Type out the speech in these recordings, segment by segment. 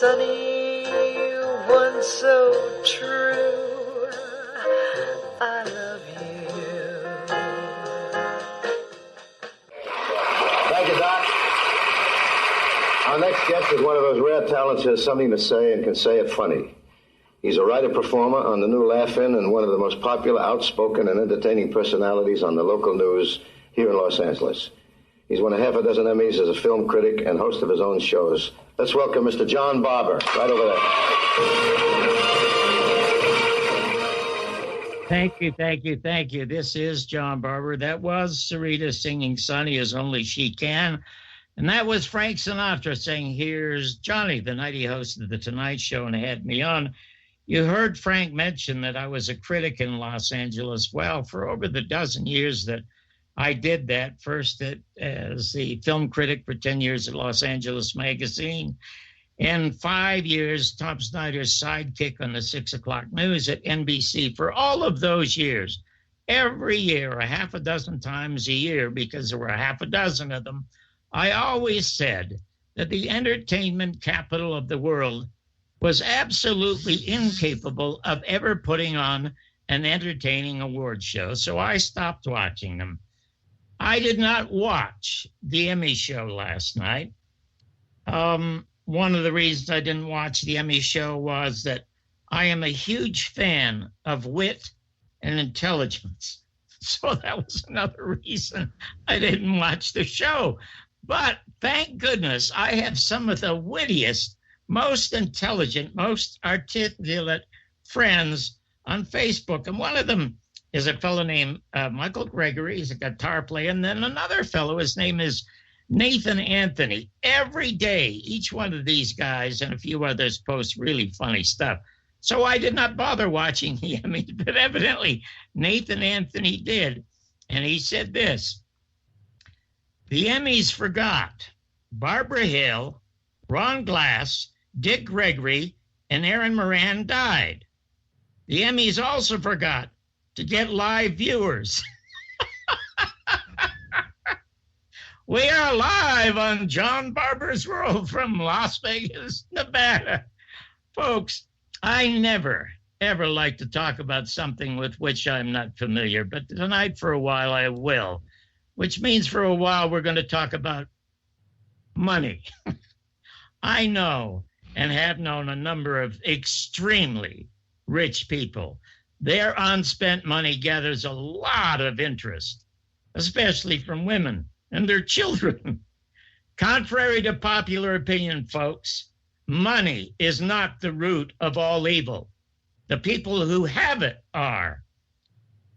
sunny, one so true. I love you. Thank you, Doc. Our next guest is one of those rare talents who has something to say and can say it funny. He's a writer-performer on the new Laugh-In and one of the most popular, outspoken, and entertaining personalities on the local news here in Los Angeles. He's won a half a dozen Emmys as a film critic and host of his own shows. Let's welcome Mr. John Barbour, right over there. Thank you. This is John Barbour. That was Sarita singing Sunny as Only She Can. And that was Frank Sinatra saying, Here's Johnny, the night he hosted The Tonight Show and had me on. You heard Frank mention that I was a critic in Los Angeles. Well, for over the dozen years that I did that, first as the film critic for 10 years at Los Angeles Magazine, and 5 years Tom Snyder's sidekick on the 6 o'clock news at NBC. For all of those years, every year, a half a dozen times a year, because there were a half a dozen of them, I always said that the entertainment capital of the world was absolutely incapable of ever putting on an entertaining award show, so I stopped watching them. I did not watch the Emmy show last night. One of the reasons I didn't watch the Emmy show was that I am a huge fan of wit and intelligence. So that was another reason I didn't watch the show. But thank goodness I have some of the wittiest, most intelligent, most articulate friends on Facebook. And one of them is a fellow named Michael Gregory. He's a guitar player. And then another fellow, his name is Nathan Anthony. Every day, each one of these guys and a few others post really funny stuff. So I did not bother watching the Emmys, but evidently Nathan Anthony did. And he said this: the Emmys forgot Barbara Hill, Ron Glass, Dick Gregory, and Aaron Moran died. The Emmys also forgot to get live viewers. We are live on John Barbour's World from Las Vegas, Nevada. Folks, I never, ever like to talk about something with which I'm not familiar, but tonight for a while I will, which means for a while we're going to talk about money. I know and have known a number of extremely rich people. Their unspent money gathers a lot of interest, especially from women and their children. Contrary to popular opinion, folks, money is not the root of all evil. The people who have it are.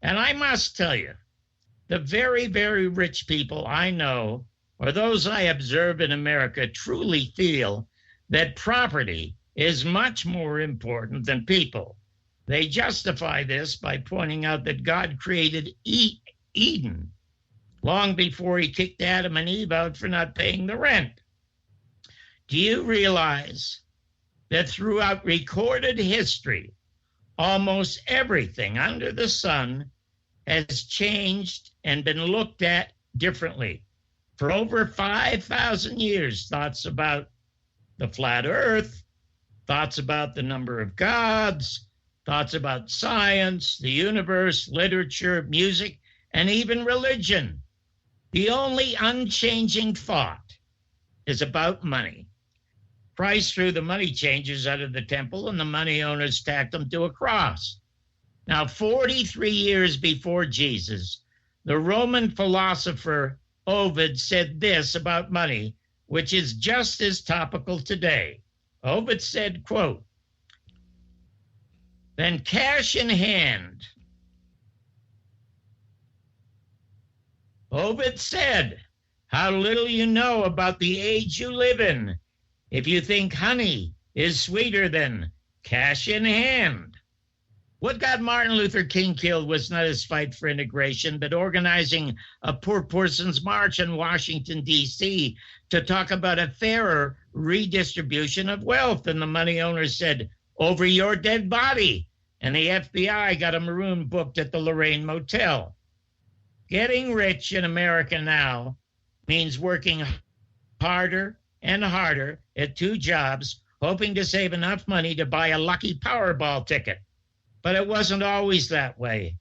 And I must tell you, the very, very rich people I know, or those I observe in America, truly feel that property is much more important than people. They justify this by pointing out that God created Eden long before he kicked Adam and Eve out for not paying the rent. Do you realize that throughout recorded history, almost everything under the sun has changed and been looked at differently? For over 5,000 years, thoughts about the flat earth, thoughts about the number of gods, thoughts about science, the universe, literature, music, and even religion. The only unchanging thought is about money. Christ threw the money changers out of the temple, and the money owners tacked them to a cross. Now, 43 years before Jesus, the Roman philosopher Ovid said this about money, which is just as topical today. Ovid said, quote, "Then cash in hand." Ovid said, "How little you know about the age you live in, if you think honey is sweeter than cash in hand." What got Martin Luther King killed was not his fight for integration, but organizing a poor person's march in Washington, D.C. to talk about a fairer redistribution of wealth. And the money owners said, "Over your dead body." And the FBI got a maroon booked at the Lorraine Motel. Getting rich in America now means working harder and harder at two jobs, hoping to save enough money to buy a lucky Powerball ticket. But it wasn't always that way.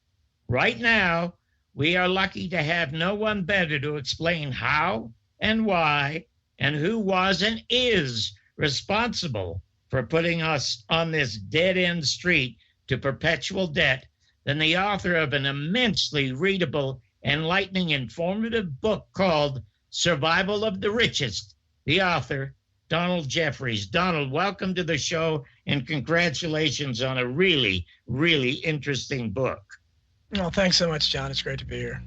Right now, we are lucky to have no one better to explain how and why and who was and is responsible for putting us on this dead-end street to perpetual debt than the author of an immensely readable, enlightening, informative book called Survival of the Richest, the author, Donald Jeffries. Donald, welcome to the show, and congratulations on a really, really interesting book. Well, thanks so much, John. It's great to be here.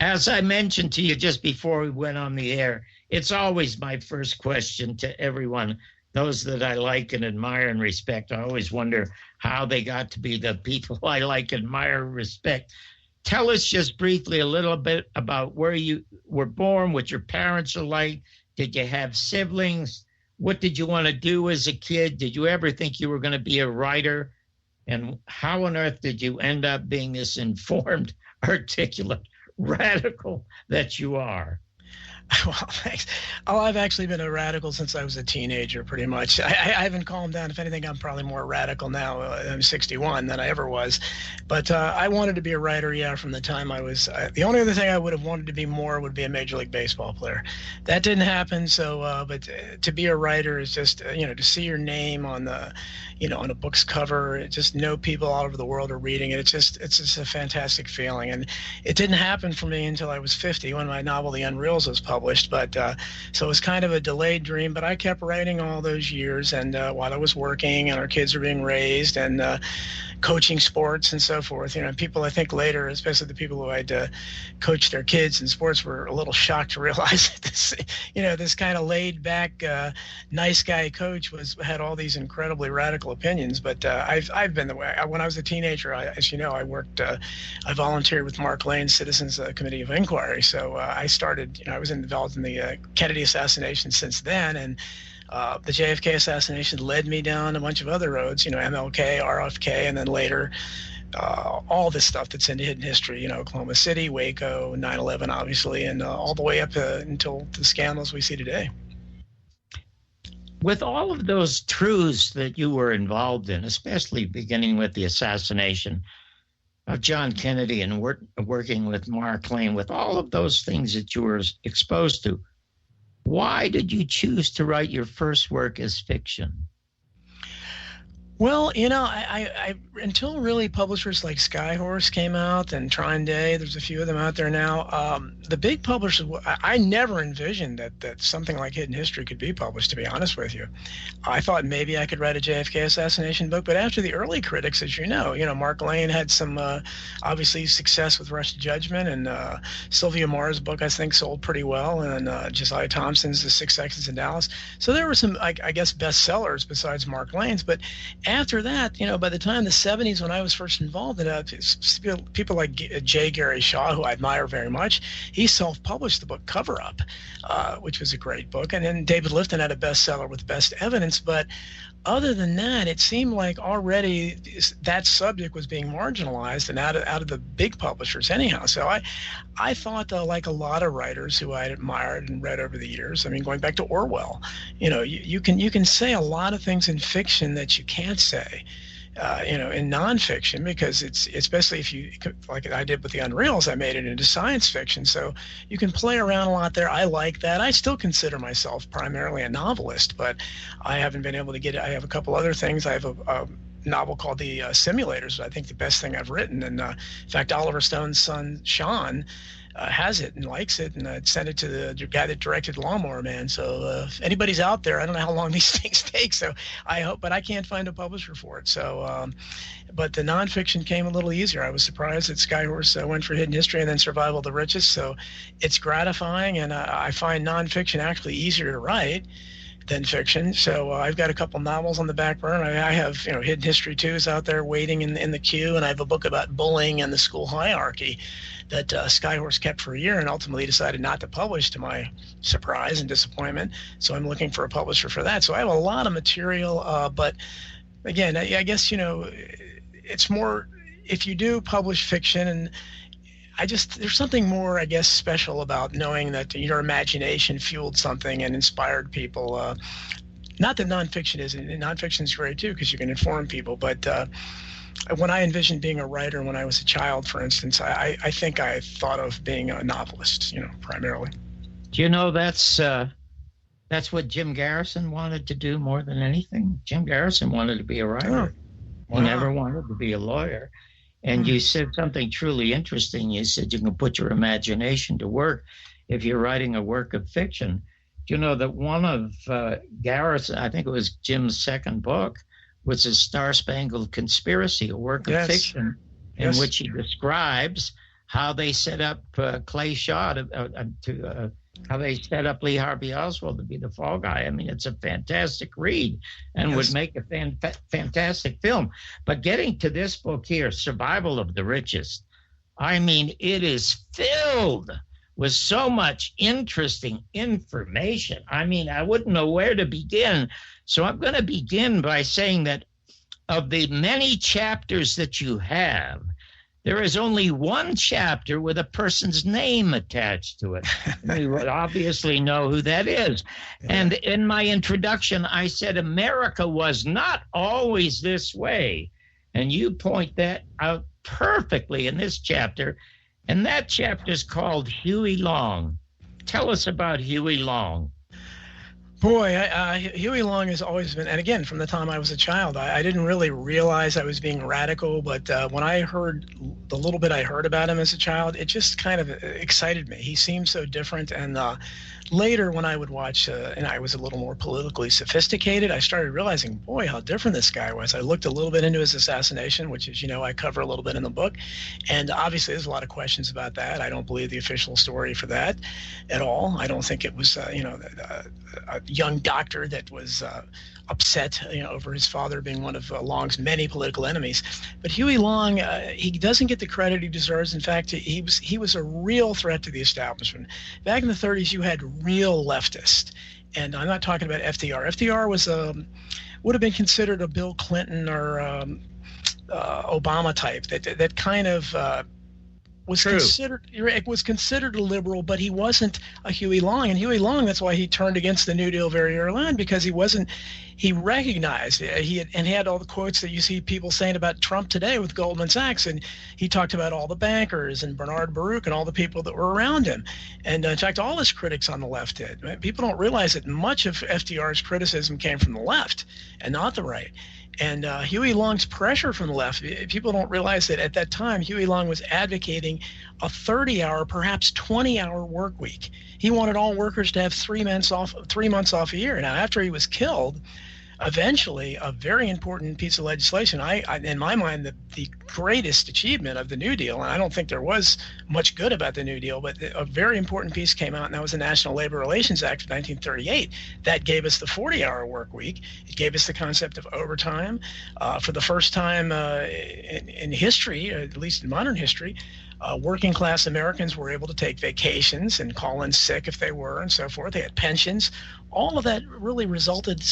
As I mentioned to you just before we went on the air, it's always my first question to everyone, those that I like and admire and respect. I always wonder how they got to be the people I like, admire, respect. Tell us just briefly a little bit about where you were born, what your parents are like. Did you have siblings? What did you want to do as a kid? Did you ever think you were going to be a writer? And how on earth did you end up being this informed, articulate, radical that you are? Well, thanks. Oh, I've actually been a radical since I was a teenager, pretty much. I haven't calmed down. If anything, I'm probably more radical now. I'm 61 than I ever was. But I wanted to be a writer, yeah, from the time I was. The only other thing I would have wanted to be more would be a Major League Baseball player. That didn't happen. So, but to be a writer is just, to see your name on the, on a book's cover, just know people all over the world are reading it. It's just a fantastic feeling. And it didn't happen for me until I was 50 when my novel, The Unreals, was published. But so it was kind of a delayed dream, but I kept writing all those years, and while I was working and our kids were being raised and coaching sports and so forth, people I think later, especially the people who I'd coached their kids in sports, were a little shocked to realize that this kind of laid back, nice guy coach had all these incredibly radical opinions. But I've been the way. When I was a teenager, as you know, I volunteered with Mark Lane's Citizens Committee of Inquiry. So I started, I was involved in the Kennedy assassination since then, and the JFK assassination led me down a bunch of other roads, MLK, RFK, and then later all this stuff that's in hidden history, Oklahoma City, Waco, 9/11, obviously, and all the way up until the scandals we see today. With all of those truths that you were involved in, especially beginning with the assassination of John Kennedy and working with Mark Lane, with all of those things that you were exposed to, why did you choose to write your first work as fiction? Well, I until really publishers like Skyhorse came out and Trine Day, there's a few of them out there now. The big publishers, I never envisioned that something like Hidden History could be published, to be honest with you. I thought maybe I could write a JFK assassination book, but after the early critics, as you know, Mark Lane had some obviously success with Rush to Judgment, and Sylvia Maher's book, I think, sold pretty well, and Josiah Thompson's The 6 Seconds in Dallas. So there were some, I guess, bestsellers besides Mark Lane's, but after that, by the time the 70s, when I was first involved in it, people like J. Gary Shaw, who I admire very much, he self-published the book Cover Up, which was a great book. And then David Lifton had a bestseller with Best Evidence. But other than that, it seemed like already that subject was being marginalized and out of the big publishers anyhow. So I thought, like a lot of writers who I admired and read over the years, I mean, going back to Orwell, you can say a lot of things in fiction that you can't say in nonfiction, because it's, especially if you, like I did with The Unreals, I made it into science fiction. So you can play around a lot there. I like that. I still consider myself primarily a novelist, but I haven't been able to get it. I have a couple other things. I have a novel called The Simulators, I think the best thing I've written. And in fact, Oliver Stone's son, Sean, has it and likes it, and sent it to the guy that directed Lawnmower Man. So if anybody's out there, I don't know how long these things take, so I hope, but I can't find a publisher for it. So, but the nonfiction came a little easier. I was surprised that Skyhorse went for Hidden History and then Survival of the Richest. So it's gratifying, and I find nonfiction actually easier to write than fiction. So I've got a couple novels on the back burner. I have, Hidden History 2 is out there waiting in the queue, and I have a book about bullying and the school hierarchy that Skyhorse kept for a year and ultimately decided not to publish, to my surprise and disappointment. So I'm looking for a publisher for that. So I have a lot of material, but again, I guess, it's more, if you do publish fiction, and there's something more, I guess, special about knowing that your imagination fueled something and inspired people. Not that nonfiction isn't. Nonfiction is great too, because you can inform people. But when I envisioned being a writer when I was a child, for instance, I think I thought of being a novelist, primarily. Do you know that's what Jim Garrison wanted to do more than anything? Jim Garrison wanted to be a writer. Oh, wow. He never wanted to be a lawyer. And you said something truly interesting. You said you can put your imagination to work if you're writing a work of fiction. Do you know that one of Garrison, I think it was Jim's second book, was a Star-Spangled Conspiracy, a work of fiction in which he describes how they set up Clay Shaw how they set up Lee Harvey Oswald to be the fall guy. I mean, it's a fantastic read and would make a fantastic film. But getting to this book here, Survival of the Richest, I mean, it is filled with so much interesting information. I mean, I wouldn't know where to begin. So I'm going to begin by saying that of the many chapters that you have, there is only one chapter with a person's name attached to it. We would obviously know who that is. Yeah. And in my introduction, I said America was not always this way. And you point that out perfectly in this chapter. And that chapter is called Huey Long. Tell us about Huey Long. Boy, Huey Long has always been, and again, from the time I was a child, I didn't really realize I was being radical, but when I heard the little bit I heard about him as a child, it just kind of excited me. He seemed so different, and later when I would watch, and I was a little more politically sophisticated, I started realizing, boy, how different this guy was. I looked a little bit into his assassination, which is, I cover a little bit in the book, and obviously there's a lot of questions about that. I don't believe the official story for that at all. I don't think it was, a young doctor that was upset, over his father being one of Long's many political enemies. But Huey Long, he doesn't get the credit he deserves. In fact, he was a real threat to the establishment. Back in the 30s, you had real leftists, and I'm not talking about FDR. FDR was would have been considered a Bill Clinton or Obama type that kind of was considered a liberal, but he wasn't a Huey Long. And Huey Long, that's why he turned against the New Deal very early on, because he recognized he had all the quotes that you see people saying about Trump today with Goldman Sachs, and he talked about all the bankers and Bernard Baruch and all the people that were around him. And in fact, all his critics on the left did. People don't realize that much of FDR's criticism came from the left and not the right. And Huey Long's pressure from the left, people don't realize that at that time, Huey Long was advocating a 30-hour, perhaps 20-hour work week. He wanted all workers to have 3 months off a year. Now, after he was killed, eventually, a very important piece of legislation, in my mind, the greatest achievement of the New Deal, and I don't think there was much good about the New Deal, but a very important piece came out, and that was the National Labor Relations Act of 1938. That gave us the 40-hour work week. It gave us the concept of overtime. For the first time in history, at least in modern history, working class Americans were able to take vacations and call in sick if they were, and so forth. They had pensions. All of that really resulted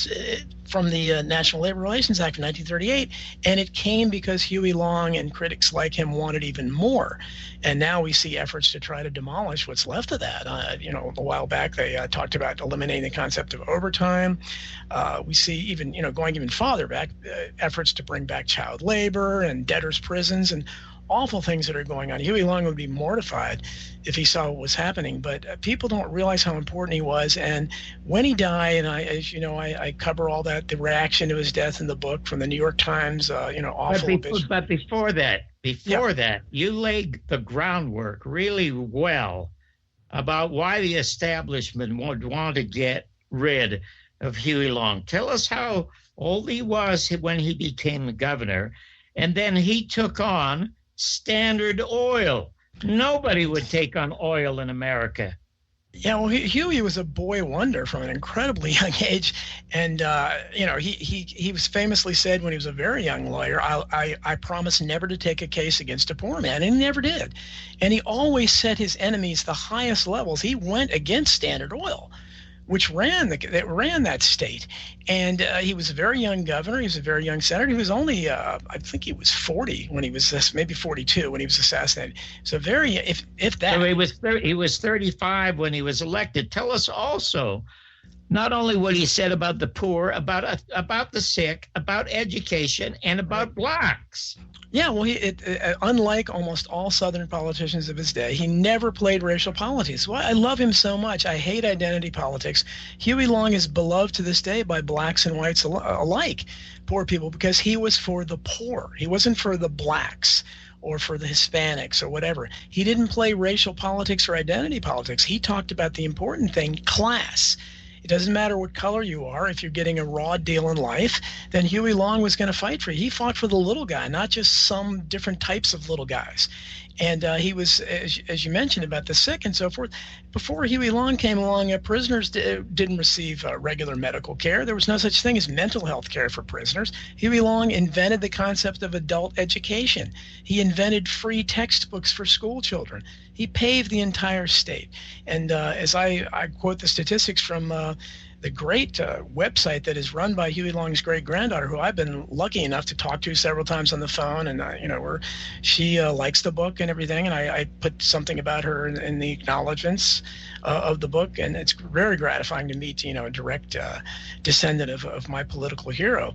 from the National Labor Relations Act of 1938, and it came because Huey Long and critics like him wanted even more. And now we see efforts to try to demolish what's left of that. A while back they talked about eliminating the concept of overtime. We see even, going even farther back, efforts to bring back child labor and debtors' prisons and awful things that are going on. Huey Long would be mortified if he saw what was happening, but people don't realize how important he was. And when he died, and I cover all that, the reaction to his death in the book from the New York Times, awful. But before that, you laid the groundwork really well about why the establishment would want to get rid of Huey Long. Tell us how old he was when he became the governor, and then he took on Standard Oil. Nobody would take on oil in America. Yeah, well, Huey was a boy wonder from an incredibly young age, and he was famously said when he was a very young lawyer, I promise never to take a case against a poor man, and he never did. And he always set his enemies the highest levels. He went against Standard Oil, which ran that state. And he was a very young governor. He was a very young senator. He was only, I think he was 40 when he was, maybe 42 when he was assassinated. So very, if that. So he was 35 when he was elected. Tell us also not only what he said about the poor, about the sick, about education, and about blacks. Yeah, well, unlike almost all Southern politicians of his day, he never played racial politics. Well, I love him so much. I hate identity politics. Huey Long is beloved to this day by blacks and whites alike, poor people, because he was for the poor. He wasn't for the blacks or for the Hispanics or whatever. He didn't play racial politics or identity politics. He talked about the important thing, class. It doesn't matter what color you are. If you're getting a raw deal in life, then Huey Long was going to fight for you. He fought for the little guy, not just some different types of little guys. And he was, as you mentioned, about the sick and so forth. Before Huey Long came along, prisoners didn't receive regular medical care. There was no such thing as mental health care for prisoners. Huey Long invented the concept of adult education. He invented free textbooks for school children. He paved the entire state. And as I quote the statistics from the great website that is run by Huey Long's great-granddaughter, who I've been lucky enough to talk to several times on the phone, and she likes the book and everything, and I put something about her in the acknowledgments of the book, and it's very gratifying to meet a direct descendant of my political hero.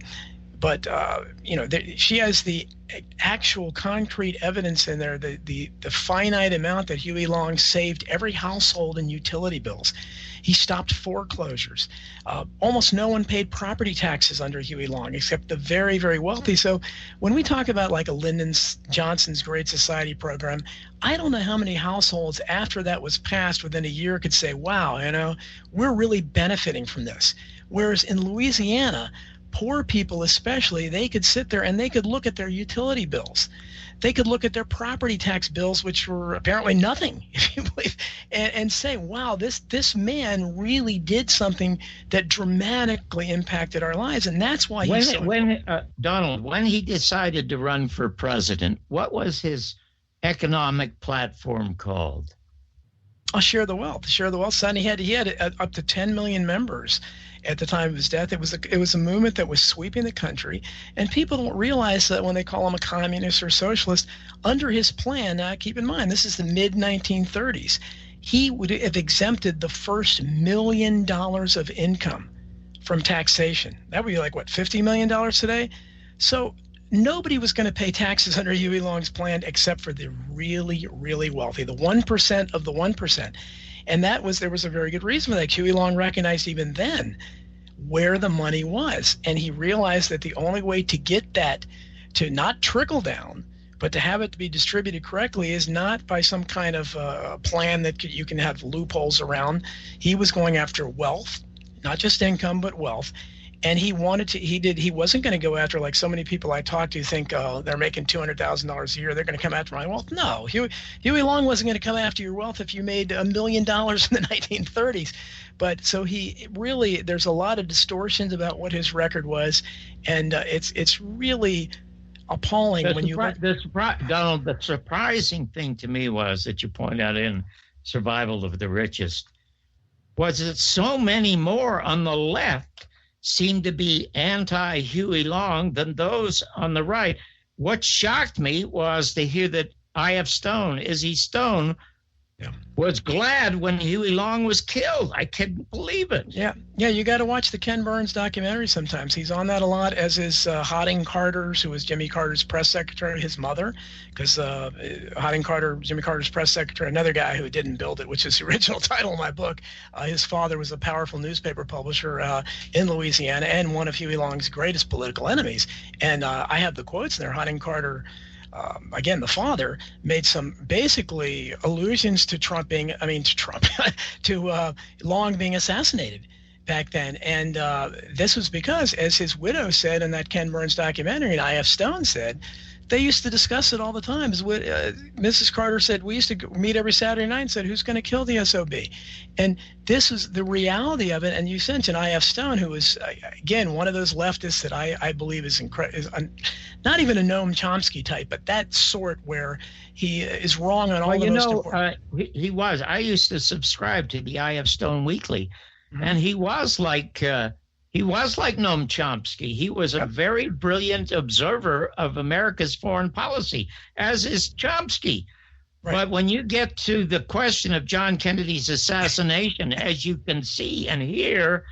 But she has the actual concrete evidence in there, the finite amount that Huey Long saved every household in utility bills. He stopped foreclosures. Almost no one paid property taxes under Huey Long except the very, very wealthy. So when we talk about like a Lyndon Johnson's Great Society program, I don't know how many households after that was passed within a year could say, wow, we're really benefiting from this. Whereas in Louisiana, poor people especially, they could sit there and they could look at their utility bills. They could look at their property tax bills, which were apparently nothing, if you believe, and say, wow, this man really did something that dramatically impacted our lives. And that's why Donald, when he decided to run for president, what was his economic platform called? Share the Wealth. Share the Wealth. Son, he had up to 10 million members at the time of his death. It was a movement that was sweeping the country, and people don't realize that when they call him a communist or socialist, under his plan, keep in mind, this is the mid-1930s, he would have exempted the first $1 million of income from taxation. That would be like, what, $50 million today? So nobody was going to pay taxes under Huey Long's plan except for the really, really wealthy, the 1% of the 1%. And there was a very good reason for that. Huey Long recognized even then where the money was. And he realized that the only way to get that to not trickle down, but to have it to be distributed correctly, is not by some kind of plan that you can have loopholes around. He was going after wealth, not just income, but wealth. And he wasn't going to go after, like so many people I talk to think, oh, they're making $200,000 a year, they're going to come after my wealth. No, Huey Long wasn't going to come after your wealth if you made $1 million in the 1930s. But so there's a lot of distortions about what his record was, and it's really appalling Donald, the surprising thing to me was that you point out in Survival of the Richest was that so many more on the left seemed to be anti-Huey Long than those on the right. What shocked me was to hear that Izzy Stone, was glad when Huey Long was killed. I couldn't believe it. Yeah, you got to watch the Ken Burns documentary sometimes. He's on that a lot, as is Harding Carter's, who was Jimmy Carter's press secretary, his mother, because Harding Carter, Jimmy Carter's press secretary, another guy who didn't build it, which is the original title of my book. His father was a powerful newspaper publisher in Louisiana and one of Huey Long's greatest political enemies. And I have the quotes there. Harding Carter, again, the father, made some basically allusions to to Long being assassinated back then. And this was because, as his widow said in that Ken Burns documentary, and I.F. Stone said, they used to discuss it all the time. Mrs. Carter said, we used to meet every Saturday night and said, who's going to kill the SOB? And this is the reality of it. And you mentioned I.F. Stone, who is, again, one of those leftists that I believe is not even a Noam Chomsky type, but that sort where he is wrong on all the most important. He was. I used to subscribe to the I.F. Stone Weekly, and he was like Noam Chomsky. He was a very brilliant observer of America's foreign policy, as is Chomsky. Right. But when you get to the question of John Kennedy's assassination, as you can see and hear,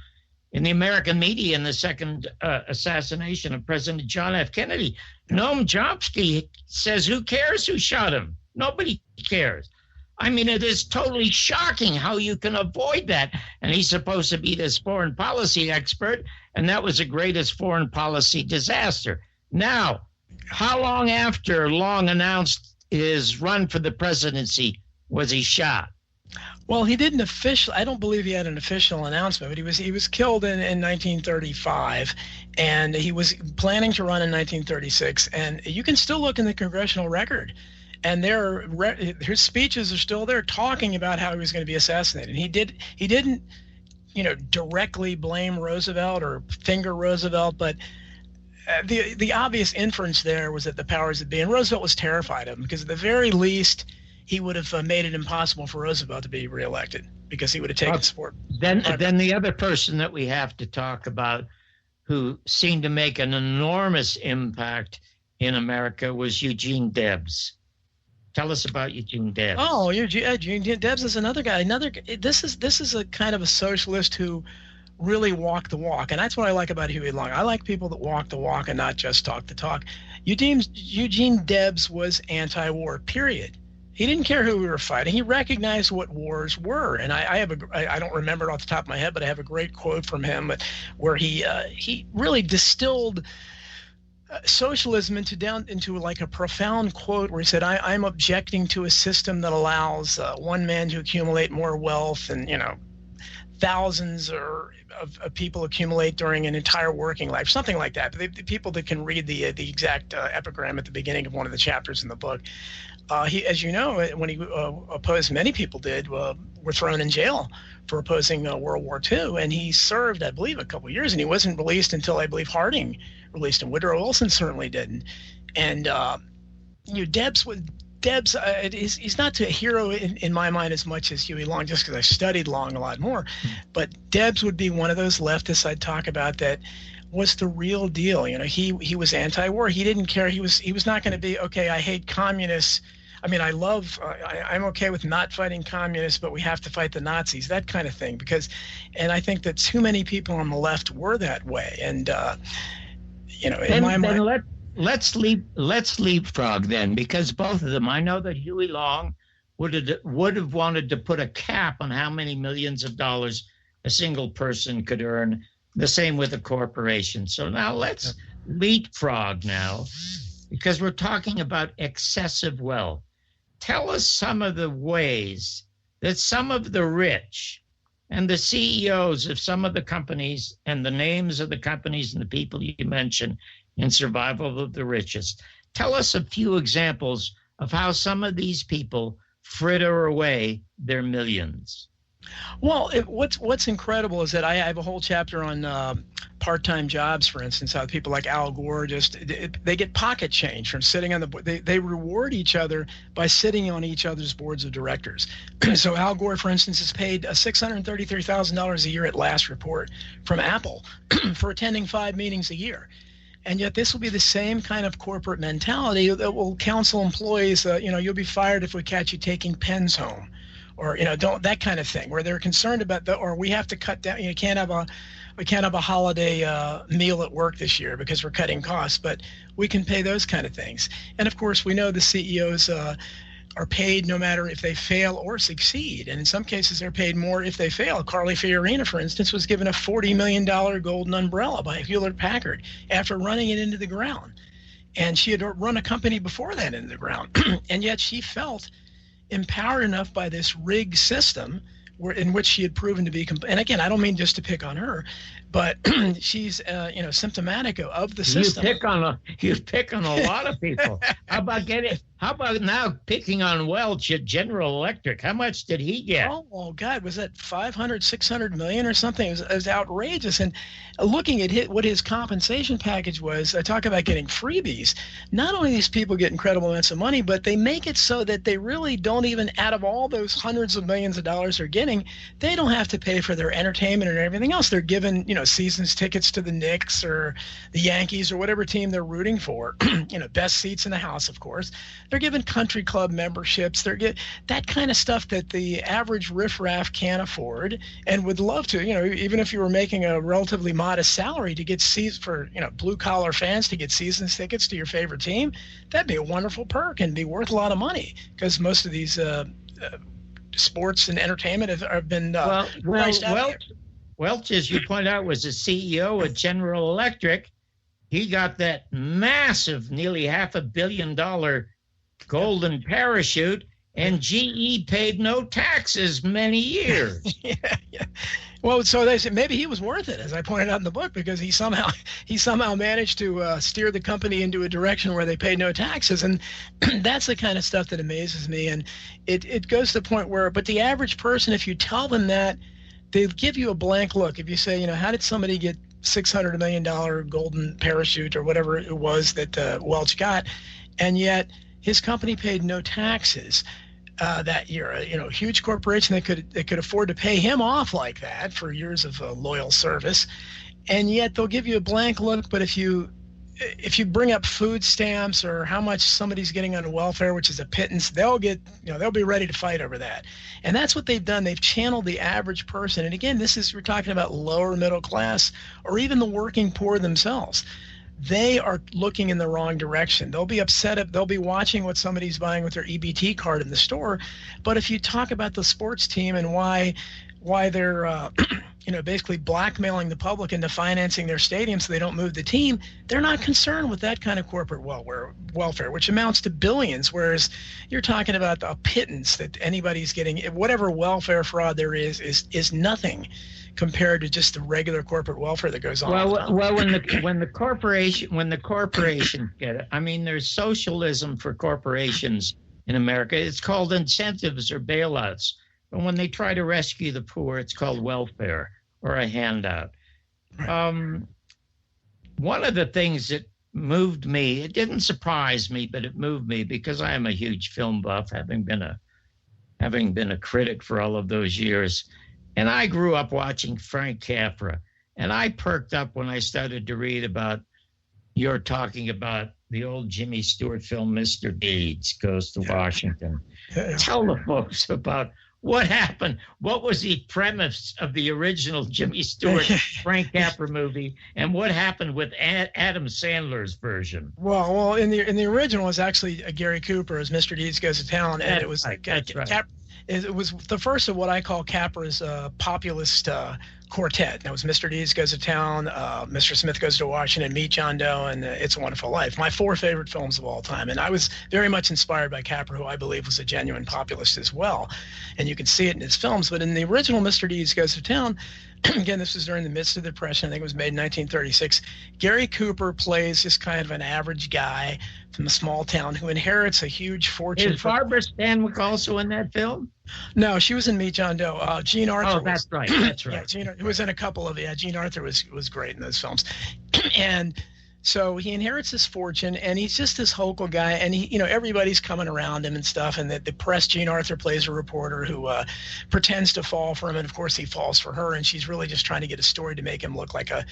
in the American media in the second assassination of President John F. Kennedy. Noam Chomsky says, who cares who shot him? Nobody cares. I mean, it is totally shocking how you can avoid that. And he's supposed to be this foreign policy expert, and that was the greatest foreign policy disaster. Now, how long after Long announced his run for the presidency was he shot? Well, he didn't officially. I don't believe he had an official announcement, but he was killed in 1935, and he was planning to run in 1936. And you can still look in the congressional record, and his speeches are still there talking about how he was going to be assassinated. He didn't, directly blame Roosevelt or finger Roosevelt, but the obvious inference there was that the powers that be, and Roosevelt was terrified of him, because at the very least, he would have made it impossible for Roosevelt to be reelected, because he would have taken support. Then the other person that we have to talk about who seemed to make an enormous impact in America was Eugene Debs. Tell us about Eugene Debs. Oh, Eugene Debs is another guy. This is a kind of a socialist who really walked the walk, and that's what I like about Huey Long. I like people that walk the walk and not just talk the talk. Eugene Debs was anti-war, period. He didn't care who we were fighting. He recognized what wars were. And I don't remember it off the top of my head, but I have a great quote from him where he really distilled socialism into like a profound quote where he said, I'm objecting to a system that allows one man to accumulate more wealth and, thousands of people accumulate during an entire working life, something like that. The people that can read the exact epigram at the beginning of one of the chapters in the book. He, as you know, when he opposed, many people did, were thrown in jail for opposing World War II. And he served, I believe, a couple of years, and he wasn't released until, I believe, Harding released him. Woodrow Wilson certainly didn't. And Debs, he's not a hero in my mind as much as Huey Long, just because I studied Long a lot more. But Debs would be one of those leftists I'd talk about that was the real deal. He was anti-war. He didn't care. He was not going to be, okay, I hate communists. I mean, I'm okay with not fighting communists, but we have to fight the Nazis, that kind of thing. And I think that too many people on the left were that way. And, in my mind. Let's leapfrog then, because both of them, I know that Huey Long would have wanted to put a cap on how many millions of dollars a single person could earn. The same with a corporation. So now let's leapfrog now, because we're talking about excessive wealth. Tell us some of the ways that some of the rich and the CEOs of some of the companies and the names of the companies and the people you mentioned in Survival of the Richest. Tell us a few examples of how some of these people fritter away their millions. Well, what's incredible is that I have a whole chapter on part-time jobs, for instance, how people like Al Gore they get pocket change from sitting on the board. They reward each other by sitting on each other's boards of directors. So Al Gore, for instance, is paid $633,000 a year at last report from Apple for attending 5 meetings a year. And yet this will be the same kind of corporate mentality that will counsel employees, you'll be fired if we catch you taking pens home. Or don't, that kind of thing, where they're concerned about or we have to cut down. We can't have a holiday meal at work this year because we're cutting costs, but we can pay those kind of things. And of course, we know the CEOs are paid no matter if they fail or succeed, and in some cases they're paid more if they fail. Carly Fiorina, for instance, was given a $40 million golden umbrella by Hewlett-Packard after running it into the ground, and she had run a company before that into the ground, and yet she felt empowered enough by this rigged system in which she had proven to be, and again, I don't mean just to pick on her, but she's symptomatic of the system. You pick on a lot of people. How about now picking on Welch at General Electric? How much did he get? Oh God, was that 600 million or something? It was outrageous. And looking at what his compensation package was, I talk about getting freebies. Not only do these people get incredible amounts of money, but they make it so that they really don't even, out of all those hundreds of millions of dollars they're getting, they don't have to pay for their entertainment and everything else. They're given, season's tickets to the Knicks or the Yankees or whatever team they're rooting for. Best seats in the house, of course. They're given country club memberships. They're get that kind of stuff that the average riffraff can't afford and would love to. Even if you were making a relatively modest salary to get seats for blue collar fans to get season's tickets to your favorite team, that'd be a wonderful perk and be worth a lot of money, because most of these sports and entertainment have been priced out. Welch, as you point out, was the CEO of General Electric. He got that massive, nearly $500 million golden parachute, and GE paid no taxes many years. Yeah. Well, so they said maybe he was worth it, as I pointed out in the book, because he somehow managed to steer the company into a direction where they paid no taxes, and that's the kind of stuff that amazes me. And it goes to the point where, but the average person, if you tell them that, they give you a blank look. If you say, how did somebody get $600 million golden parachute or whatever it was that Welch got, and yet his company paid no taxes that year? A huge corporation that could afford to pay him off like that for years of loyal service, and yet they'll give you a blank look. But if you bring up food stamps or how much somebody's getting on welfare, which is a pittance, they'll be ready to fight over that. And that's what they've done. They've channeled the average person. And again, we're talking about lower middle class or even the working poor themselves. They are looking in the wrong direction. They'll be upset. They'll be watching what somebody's buying with their EBT card in the store. But if you talk about the sports team and why they're basically blackmailing the public into financing their stadium so they don't move the team, they're not concerned with that kind of corporate welfare, which amounts to billions, whereas you're talking about a pittance that anybody's getting. Whatever welfare fraud there is nothing compared to just the regular corporate welfare that goes on. Well, when the corporations get it, I mean, there's socialism for corporations in America. It's called incentives or bailouts. And when they try to rescue the poor, it's called welfare or a handout. One of the things that moved me, it didn't surprise me, but it moved me because I am a huge film buff, having been a critic for all of those years. And I grew up watching Frank Capra. And I perked up when I started to read about you're talking about the old Jimmy Stewart film, Mr. Deeds Goes to Washington. Tell the folks about what happened. What was the premise of the original Jimmy Stewart Frank Capra movie, and what happened with Adam Sandler's version? Well, in the original, it was actually Gary Cooper as Mr. Deeds Goes to Town, and it was that's right. It was the first of what I call Capra's populist quartet. That was Mr. Deeds Goes to Town, Mr. Smith Goes to Washington, Meet John Doe, and It's a Wonderful Life. My 4 favorite films of all time. And I was very much inspired by Capra, who I believe was a genuine populist as well. And you can see it in his films. But in the original Mr. Deeds Goes to Town, again, this was during the midst of the Depression. I think it was made in 1936. Gary Cooper plays this kind of an average guy from a small town who inherits a huge fortune. Is Barbara Stanwyck also in that film? No, she was in Meet John Doe. Jean Arthur. Oh, that's right. That's right. Yeah, who was in a couple of Jean Arthur was great in those films, and so he inherits this fortune, and he's just this hopeful guy, and everybody's coming around him and stuff, and the press. Jean Arthur plays a reporter who pretends to fall for him, and of course he falls for her, and she's really just trying to get a story to make him look like a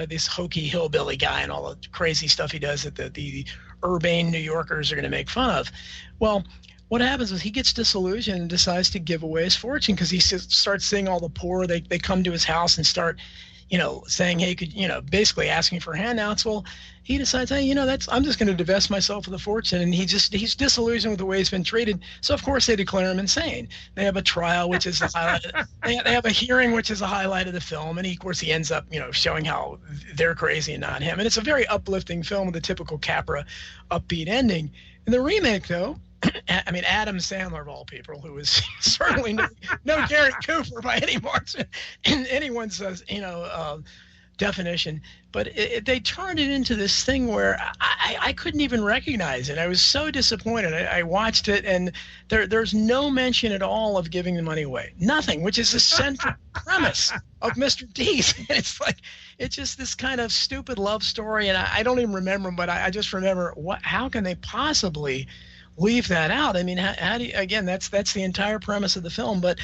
this hokey hillbilly guy and all the crazy stuff he does that the urbane New Yorkers are going to make fun of. Well, what happens is he gets disillusioned and decides to give away his fortune because he starts seeing all the poor. They come to his house and start, saying, hey, basically asking for handouts. Well, he decides, hey, I'm just going to divest myself of the fortune. And he's disillusioned with the way he's been treated. So, of course, they declare him insane. They have a trial, which is the highlight. They have a hearing, which is a highlight of the film. And of course, he ends up, showing how they're crazy and not him. And it's a very uplifting film with a typical Capra upbeat ending. In the remake, though, I mean, Adam Sandler, of all people, who is certainly no Gary Cooper by anyone's definition, but they turned it into this thing where I couldn't even recognize it. I was so disappointed. I watched it, and there's no mention at all of giving the money away. Nothing, which is the central premise of Mr. Deeds. It's just this kind of stupid love story, and I don't even remember them, but I just remember how can they possibly leave that out? I mean, how do you, again, that's the entire premise of the film, but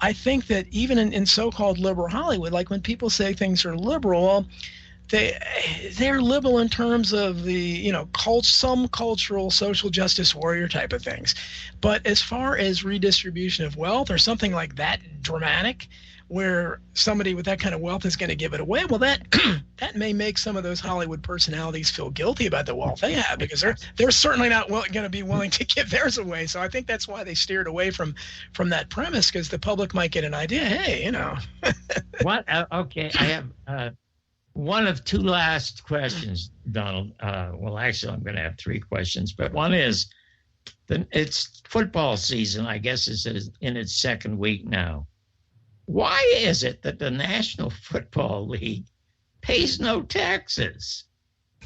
I think that even in so-called liberal Hollywood, like when people say things are liberal, well, they're liberal in terms of the some cultural social justice warrior type of things, but as far as redistribution of wealth or something like that dramatic, where somebody with that kind of wealth is going to give it away, well, that that may make some of those Hollywood personalities feel guilty about the wealth they have, because they're certainly not going to be willing to give theirs away. So I think that's why they steered away from that premise, because the public might get an idea. Hey, What? Okay, I have one of two last questions, Donald. Well, actually, I'm going to have three questions, but one is, it's football season, I guess, is in its second week now. Why is it that the National Football League pays no taxes?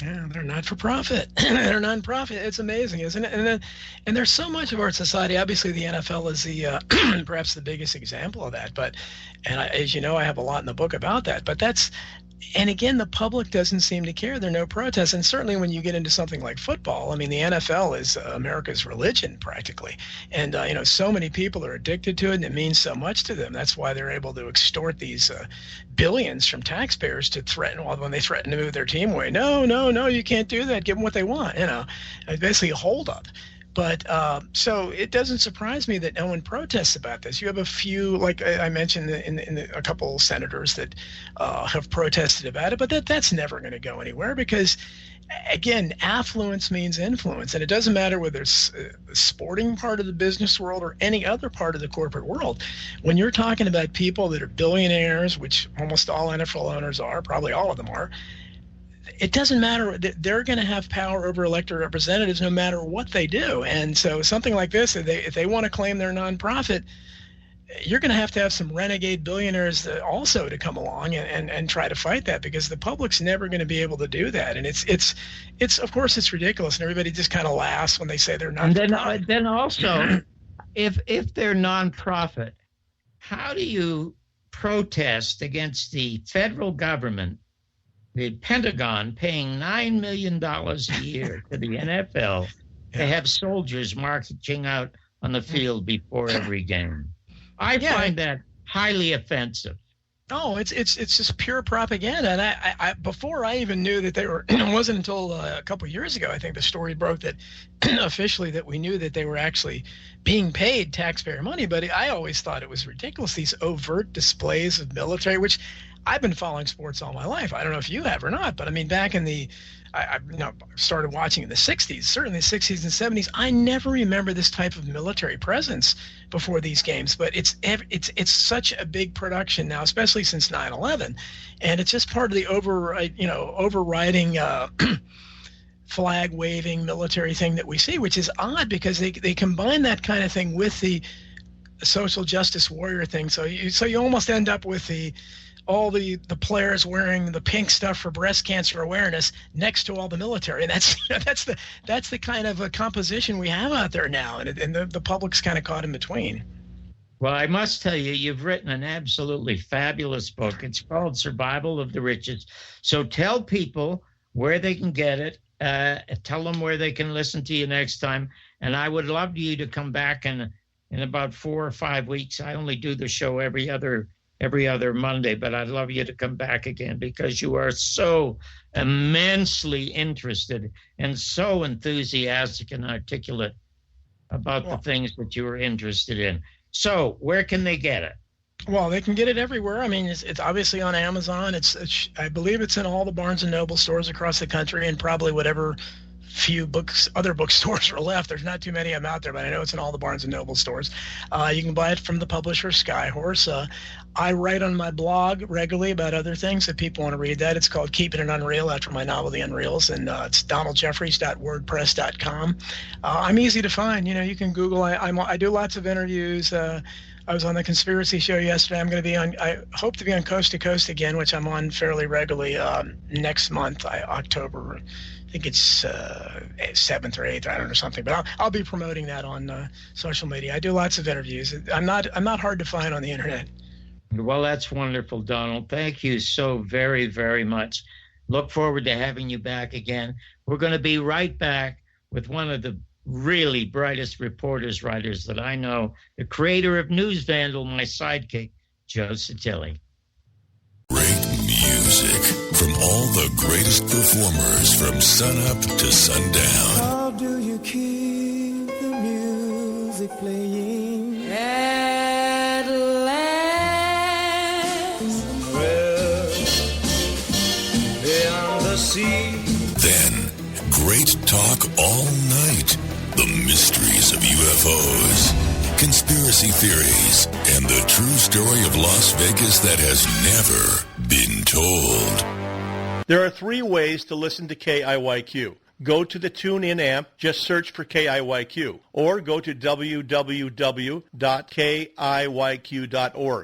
Yeah, they're not for profit. They're non-profit. It's amazing, isn't it? And there's so much of our society. Obviously, the NFL is the perhaps the biggest example of that. As you know, I have a lot in the book about that. But and again, the public doesn't seem to care. There are no protests. And certainly when you get into something like football, I mean, the NFL is America's religion practically. And, so many people are addicted to it, and it means so much to them. That's why they're able to extort these billions from taxpayers to threaten, when they threaten to move their team away. No, you can't do that. Give them what they want. It's basically a holdup. But so it doesn't surprise me that no one protests about this. You have a few, like I mentioned, a couple senators that have protested about it, but that's never going to go anywhere, because, again, affluence means influence, and it doesn't matter whether it's the sporting part of the business world or any other part of the corporate world. When you're talking about people that are billionaires, which almost all NFL owners are, probably all of them are, it doesn't matter. They're going to have power over elected representatives no matter what they do. And so something like this, if they want to claim they're nonprofit, you're going to have some renegade billionaires also to come along and try to fight that, because the public's never going to be able to do that. And it's of course it's ridiculous, and everybody just kind of laughs when they say they're not. And then also, if they're nonprofit, how do you protest against the federal government, the Pentagon, paying $9 million a year to the NFL to have soldiers marching out on the field before every game? I find that highly offensive. Oh, it's just pure propaganda. And I before I even knew that they were, it wasn't until a couple of years ago, I think the story broke that officially that we knew that they were actually being paid taxpayer money. But I always thought it was ridiculous, these overt displays of military, which I've been following sports all my life. I don't know if you have or not, but I mean, back in I started watching in the 60s, certainly the 60s and 70s. I never remember this type of military presence before these games, but it's such a big production now, especially since 9/11, and it's just part of the overriding flag waving military thing that we see, which is odd, because they combine that kind of thing with the social justice warrior thing. So you almost end up with all the players wearing the pink stuff for breast cancer awareness next to all the military, and that's the kind of a composition we have out there now, and the public's kind of caught in between. Well, I must tell you, you've written an absolutely fabulous book. It's called Survival of the Richest. So tell people where they can get it. Tell them where they can listen to you next time. And I would love you to come back in about 4 or 5 weeks. I only do the show every other Monday, but I'd love you to come back again, because you are so immensely interested and so enthusiastic and articulate about the things that you are interested in. So where can they get it? Well, they can get it everywhere. I mean, it's obviously on Amazon. I believe it's in all the Barnes and Noble stores across the country, and probably whatever few other bookstores are left. There's not too many of them out there, but I know it's in all the Barnes and Noble stores. You can buy it from the publisher Skyhorse. I write on my blog regularly about other things if people want to read that. It's called Keeping It Unreal, after my novel The Unreals, and it's donaldjeffries.wordpress.com. I'm easy to find. You can Google. I do lots of interviews. I was on the Conspiracy Show yesterday. I hope to be on Coast to Coast again, which I'm on fairly regularly next month, October. I think it's 7th or 8th, I don't know, something. But I'll be promoting that on social media. I do lots of interviews. I'm not hard to find on the internet. Well, that's wonderful, Donald. Thank you so very, very much. Look forward to having you back again. We're going to be right back with one of the really brightest reporters, writers that I know, the creator of News Vandal, my sidekick, Joe Satilli. Great music from all the greatest performers from sunup to sundown. How do you keep the music playing? At last, well, beyond the sea. Then, great talk all night. The mysteries of UFOs, conspiracy theories, and the true story of Las Vegas that has never been told. There are 3 ways to listen to KIYQ. Go to the TuneIn app, just search for KIYQ, or go to www.kiyq.org.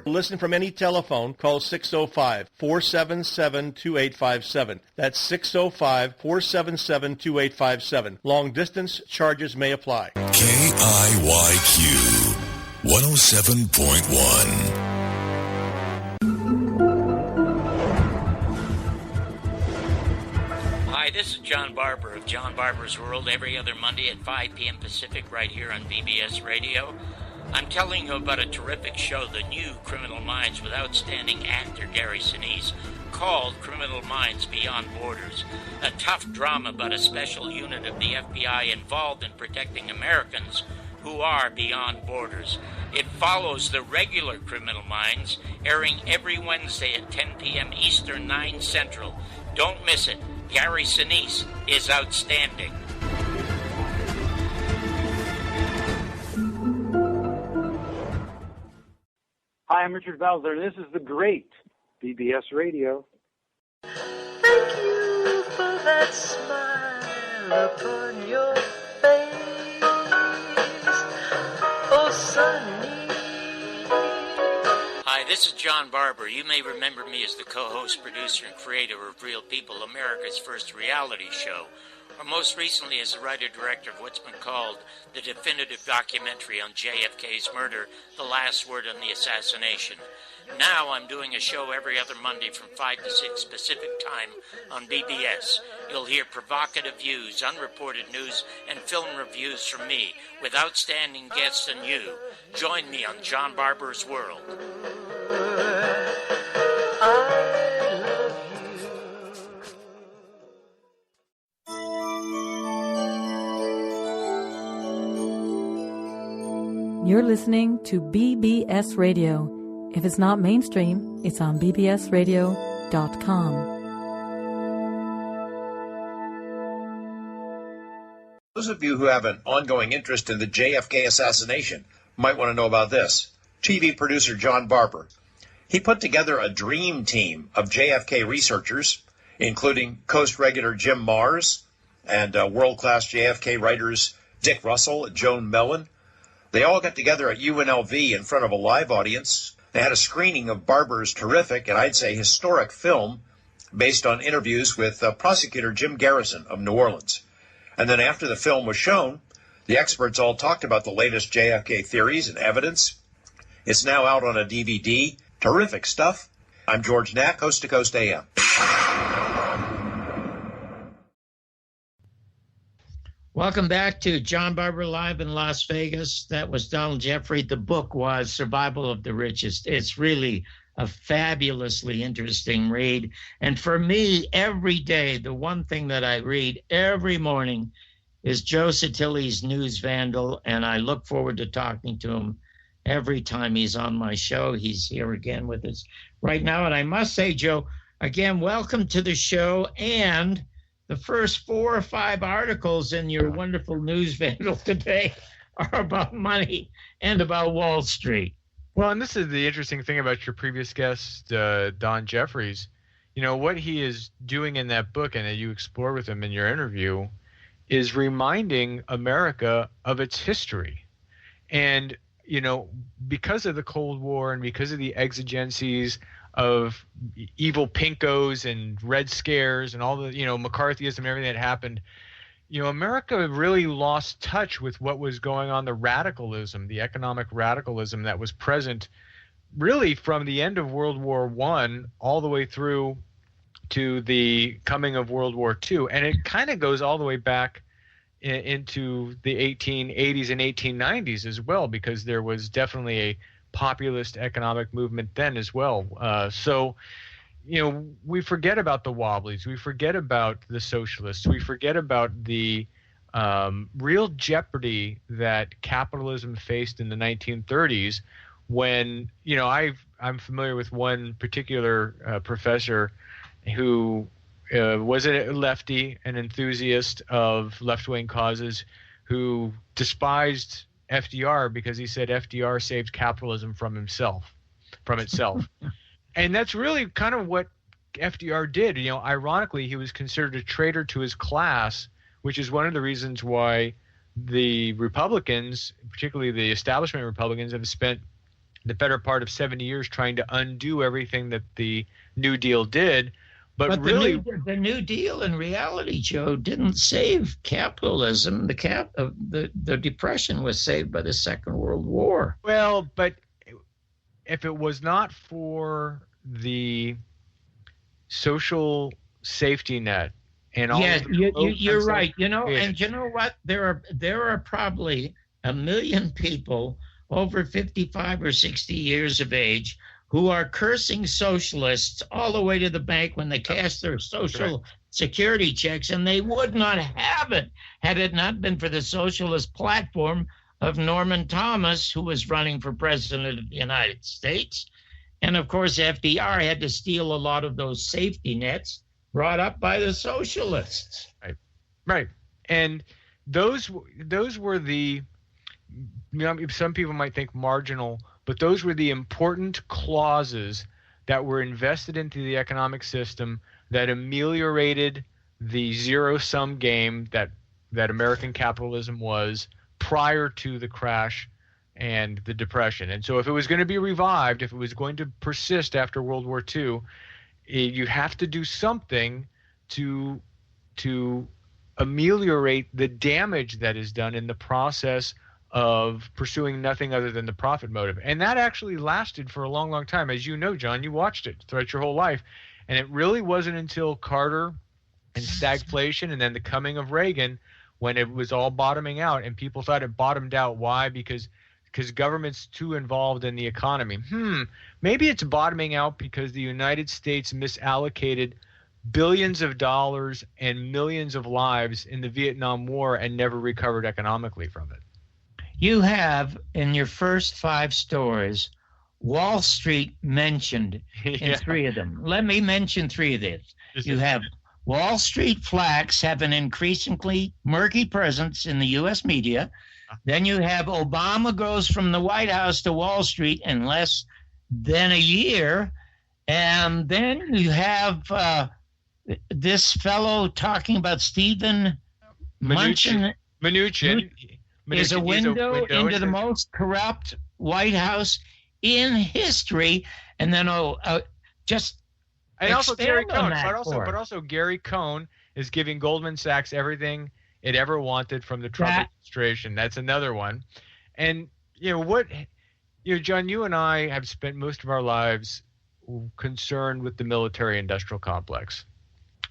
Listen from any telephone, call 605-477-2857. That's 605-477-2857. Long distance charges may apply. KIYQ 107.1. Hi, this is John Barbour of John Barbour's World every other Monday at 5 p.m. Pacific right here on BBS Radio. I'm telling you about a terrific show, The New Criminal Minds, with outstanding actor Gary Sinise, called Criminal Minds Beyond Borders, a tough drama about a special unit of the FBI involved in protecting Americans who are beyond borders. It follows the regular Criminal Minds, airing every Wednesday at 10 p.m. Eastern, 9 Central. Don't miss it. Gary Sinise is outstanding. Hi, I'm Richard Belzer. This is the great BBS Radio. Thank you for that smile upon your face. Oh, Sunny. Hi, this is John Barbour. You may remember me as the co-host, producer, and creator of Real People, America's first reality show, or most recently as the writer-director of what's been called the definitive documentary on JFK's murder, The Last Word on the Assassination. Now I'm doing a show every other Monday from 5 to 6 Pacific Time on BBS. You'll hear provocative views, unreported news, and film reviews from me with outstanding guests and you. Join me on John Barbour's World. You're listening to BBS Radio. If it's not mainstream, it's on bbsradio.com. Those of you who have an ongoing interest in the JFK assassination might want to know about this. TV producer John Barbour. He put together a dream team of JFK researchers, including Coast regular Jim Mars and world-class JFK writers Dick Russell and Joan Mellon. They all got together at UNLV in front of a live audience. They had a screening of Barbour's terrific and I'd say historic film based on interviews with prosecutor Jim Garrison of New Orleans. And then after the film was shown, the experts all talked about the latest JFK theories and evidence. It's now out on a DVD. Terrific stuff. I'm George Knack, Coast to Coast AM. Welcome back to John Barbour Live in Las Vegas. That was Donald Jeffrey. The book was Survival of the Richest. It's really a fabulously interesting read. And for me, every day, the one thing that I read every morning is Joe Satilli's News Vandal, and I look forward to talking to him every time he's on my show. He's here again with us right now. And I must say, Joe, again, welcome to the show. And the first 4 or 5 articles in your wonderful News Vandal today are about money and about Wall Street. Well, and this is the interesting thing about your previous guest, Don Jeffries. You know, what he is doing in that book, and that you explore with him in your interview, is reminding America of its history. And, you know, because of the Cold War and because of the exigencies of evil pinkos and Red Scares and all the, you know, McCarthyism and everything that happened, you know, America really lost touch with what was going on, the radicalism, the economic radicalism that was present really from the end of World War I all the way through to the coming of World War II. And it kind of goes all the way back into the 1880s and 1890s as well, because there was definitely a populist economic movement then as well. So, we forget about the Wobblies. We forget about the socialists. We forget about the real jeopardy that capitalism faced in the 1930s when, I'm familiar with one particular professor who was a lefty, an enthusiast of left-wing causes, who despised FDR because he said FDR saved capitalism from itself. And that's really kind of what FDR did. Ironically, he was considered a traitor to his class, which is one of the reasons why the Republicans, particularly the establishment Republicans, have spent the better part of 70 years trying to undo everything that the New Deal did. But really, the New Deal in reality, Joe, didn't save capitalism. The Depression was saved by the Second World War. Well, but if it was not for the social safety net and all, you're right. And you know what? There are probably 1 million people over 55 or 60 years of age who are cursing socialists all the way to the bank when they cash their social security checks, and they would not have it had it not been for the socialist platform of Norman Thomas, who was running for president of the United States. And of course, FDR had to steal a lot of those safety nets brought up by the socialists. Right. And those were the, some people might think marginal, but those were the important clauses that were invested into the economic system that ameliorated the zero-sum game that American capitalism was prior to the crash and the Depression. And so if it was going to be revived, if it was going to persist after World War II, you have to do something to ameliorate the damage that is done in the process of pursuing nothing other than the profit motive. And that actually lasted for a long, long time. As you know, John, you watched it throughout your whole life. And it really wasn't until Carter and stagflation and then the coming of Reagan when it was all bottoming out, and people thought it bottomed out. Why? Because government's too involved in the economy. Maybe it's bottoming out because the United States misallocated billions of dollars and millions of lives in the Vietnam War and never recovered economically from it. You have, in your first 5 stories, Wall Street mentioned in 3 of them. Let me mention 3 of these. You have Wall Street flacks have an increasingly murky presence in the U.S. media. Then you have Obama goes from the White House to Wall Street in less than a year. And then you have this fellow talking about Stephen Mnuchin. Is a window into the most corrupt White House in history, and then also Gary Cohn. But also Gary Cohn is giving Goldman Sachs everything it ever wanted from the Trump administration. That's another one. And John, you and I have spent most of our lives concerned with the military-industrial complex,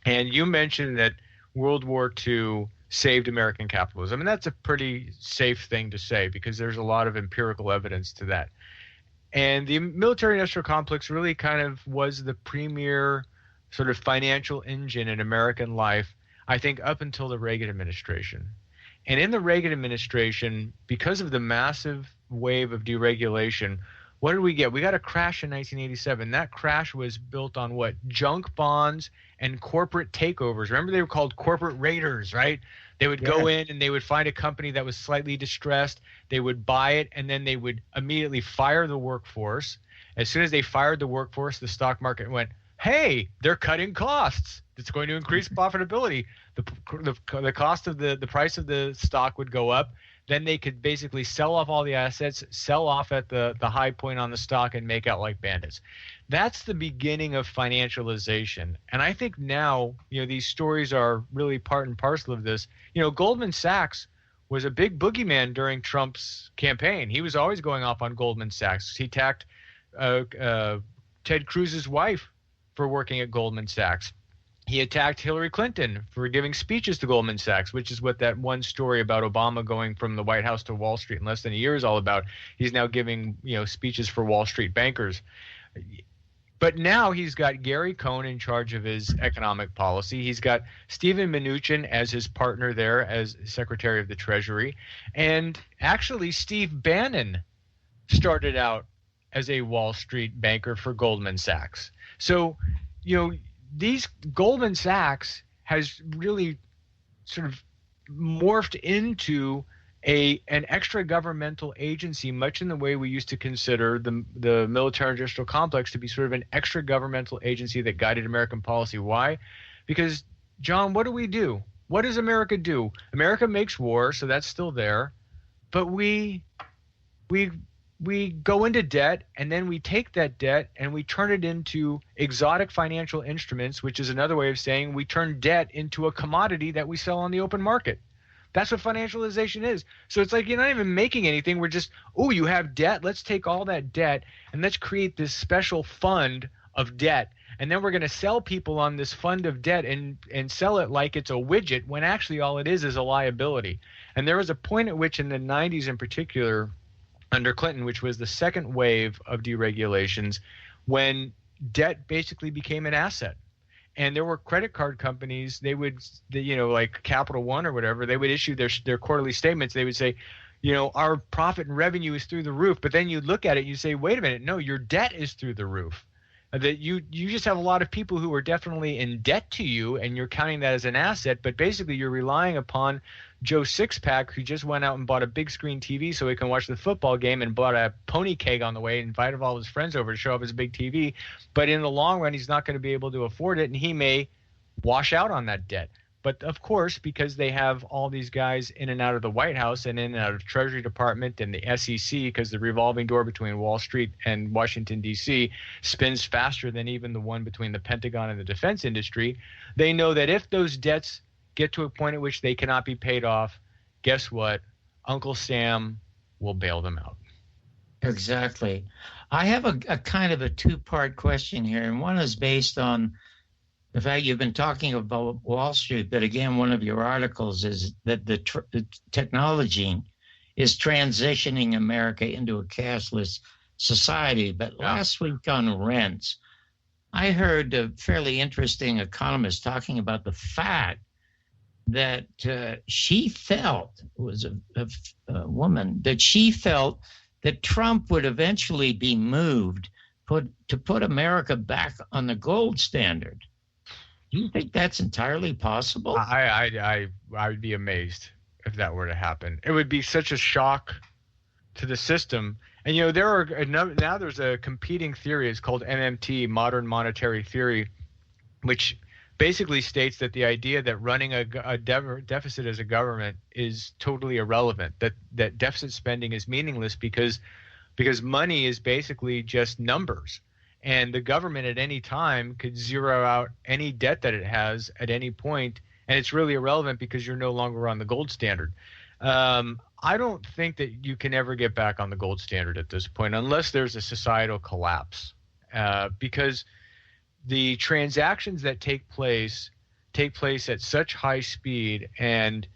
and you mentioned that World War II saved American capitalism. And that's a pretty safe thing to say because there's a lot of empirical evidence to that. And the military-industrial complex really kind of was the premier sort of financial engine in American life, I think, up until the Reagan administration. And in the Reagan administration, because of the massive wave of deregulation, what did we get? We got a crash in 1987. That crash was built on what? Junk bonds and corporate takeovers. Remember, they were called corporate raiders, right? They would go in and they would find a company that was slightly distressed. They would buy it, and then they would immediately fire the workforce. As soon as they fired the workforce, the stock market went, hey, they're cutting costs. It's going to increase profitability. The cost of the price of the stock would go up. Then they could basically sell off all the assets, sell off at the high point on the stock, and make out like bandits. That's the beginning of financialization. And I think now, these stories are really part and parcel of this. Goldman Sachs was a big boogeyman during Trump's campaign. He was always going off on Goldman Sachs. He attacked Ted Cruz's wife for working at Goldman Sachs. He attacked Hillary Clinton for giving speeches to Goldman Sachs, which is what that one story about Obama going from the White House to Wall Street in less than a year is all about. He's now giving, speeches for Wall Street bankers. But now he's got Gary Cohn in charge of his economic policy. He's got Steven Mnuchin as his partner there as Secretary of the Treasury. And actually, Steve Bannon started out as a Wall Street banker for Goldman Sachs. So, these Goldman Sachs has really sort of morphed into an extra governmental agency, much in the way we used to consider the military-industrial complex to be sort of an extra governmental agency that guided American policy. Why? Because, John, what do? What does America do? America makes war, so that's still there, but we go into debt, and then we take that debt and we turn it into exotic financial instruments, which is another way of saying we turn debt into a commodity that we sell on the open market. That's what financialization is. So it's like you're not even making anything. We're just, you have debt. Let's take all that debt and let's create this special fund of debt. And then we're going to sell people on this fund of debt and sell it like it's a widget when actually all it is a liability. And there was a point at which in the 90s in particular, under Clinton, which was the second wave of deregulations, when debt basically became an asset. And there were credit card companies, they would, like Capital One or whatever, they would issue their quarterly statements. They would say, our profit and revenue is through the roof. But then you look at it, you say, wait a minute, no, your debt is through the roof. That you just have a lot of people who are definitely in debt to you, and you're counting that as an asset. But basically, you're relying upon Joe Sixpack, who just went out and bought a big screen TV so he can watch the football game, and bought a pony keg on the way, and invited all his friends over to show off his big TV. But in the long run, he's not going to be able to afford it, and he may wash out on that debt. But of course, because they have all these guys in and out of the White House and in and out of Treasury Department and the SEC, because the revolving door between Wall Street and Washington, D.C. spins faster than even the one between the Pentagon and the defense industry, they know that if those debts get to a point at which they cannot be paid off, guess what? Uncle Sam will bail them out. Exactly. I have a kind of a two-part question here, and one is based on the fact you've been talking about Wall Street, but again, one of your articles is that the technology is transitioning America into a cashless society. But last week on Rents, I heard a fairly interesting economist talking about the fact that she felt, it was a woman, that she felt that Trump would eventually be moved to put America back on the gold standard. Do you think that's entirely possible? I would be amazed if that were to happen. It would be such a shock to the system. And now there's a competing theory. It's called MMT, Modern Monetary Theory, which basically states that the idea that running a deficit as a government is totally irrelevant. That deficit spending is meaningless because money is basically just numbers. And the government at any time could zero out any debt that it has at any point, and it's really irrelevant because you're no longer on the gold standard. I don't think that you can ever get back on the gold standard at this point unless there's a societal collapse, because the transactions that take place at such high speed and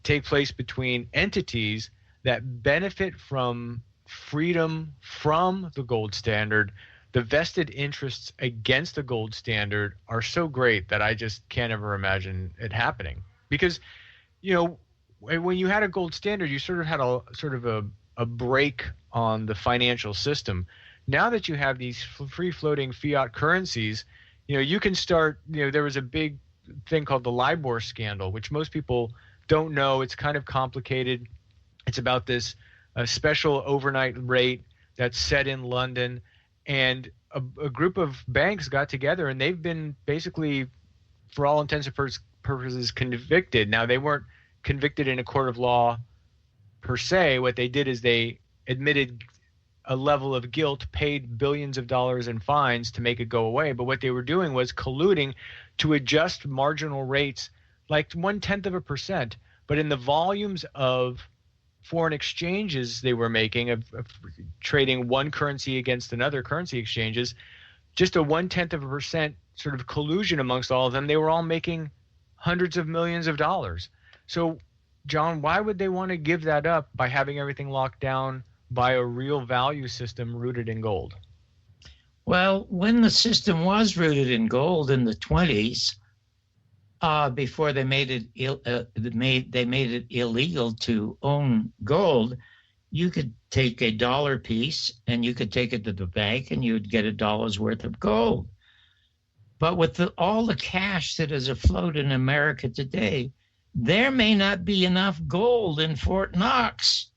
take place between entities that benefit from freedom from the gold standard. The vested interests against the gold standard are so great that I just can't ever imagine it happening. Because, when you had a gold standard, you sort of had a break on the financial system. Now that you have these free-floating fiat currencies, you can start. There was a big thing called the LIBOR scandal, which most people don't know. It's kind of complicated. It's about this a special overnight rate that's set in London, and a group of banks got together, and they've been basically, for all intents and purposes, convicted. Now, they weren't convicted in a court of law per se. What they did is they admitted a level of guilt, paid billions of dollars in fines to make it go away. But what they were doing was colluding to adjust marginal rates like 0.1%. But in the volumes of foreign exchanges they were making of trading one currency against another currency exchanges, just a 0.1% sort of collusion amongst all of them, they were all making hundreds of millions of dollars. So, John, why would they want to give that up by having everything locked down by a real value system rooted in gold? Well, when the system was rooted in gold in the 20s, before they made it illegal to own gold, you could take a dollar piece and you could take it to the bank and you would get $1 worth of gold. But with all the cash that is afloat in America today, there may not be enough gold in Fort Knox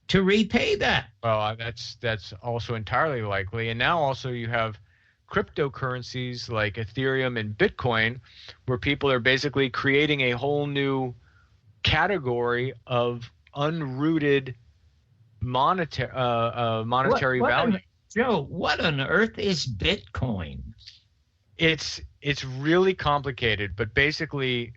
to repay that. Well, that's also entirely likely. And now also you have cryptocurrencies like Ethereum and Bitcoin, where people are basically creating a whole new category of unrooted monetary value. Joe, what on earth is Bitcoin? It's really complicated, but basically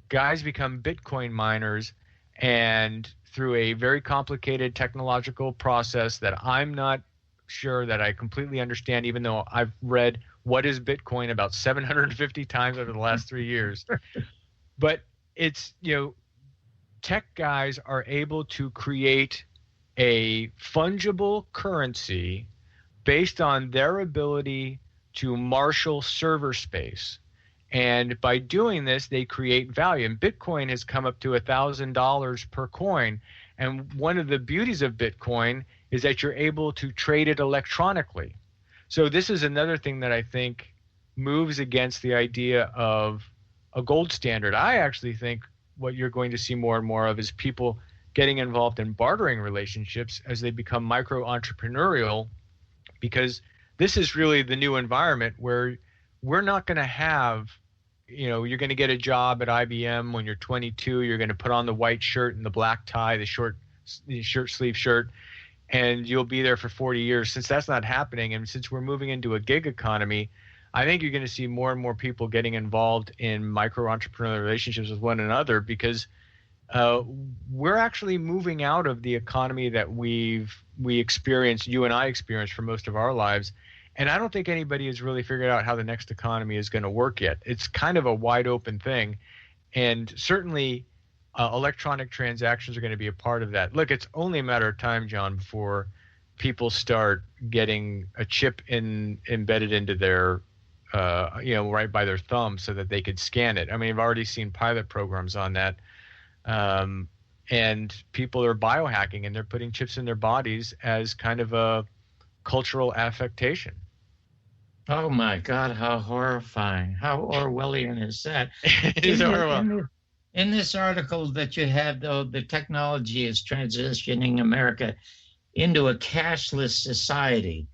guys become Bitcoin miners, and through a very complicated technological process that I'm not sure that I completely understand, even though I've read What is Bitcoin about 750 times over the last 3 years. But it's, tech guys are able to create a fungible currency based on their ability to marshal server space. And by doing this, they create value. And Bitcoin has come up to $1,000 per coin. And one of the beauties of Bitcoin is that you're able to trade it electronically. So this is another thing that I think moves against the idea of a gold standard. I actually think what you're going to see more and more of is people getting involved in bartering relationships as they become micro-entrepreneurial, because this is really the new environment where we're not going to have, you're going to get a job at IBM when you're 22, you're going to put on the white shirt and the black tie, the short sleeve shirt, and you'll be there for 40 years. Since that's not happening, and since we're moving into a gig economy, I think you're going to see more and more people getting involved in micro-entrepreneurial relationships with one another, because we're actually moving out of the economy that we experienced, you and I experienced for most of our lives. And I don't think anybody has really figured out how the next economy is going to work yet. It's kind of a wide open thing. And certainly electronic transactions are going to be a part of that. Look, it's only a matter of time, John, before people start getting a chip embedded into their, right by their thumb so that they could scan it. I mean, I've already seen pilot programs on that. And people are biohacking, and they're putting chips in their bodies as kind of a cultural affectation. Oh my God, how horrifying. How Orwellian is that? It is Orwell. In this article that you have, though, the technology is transitioning America into a cashless society.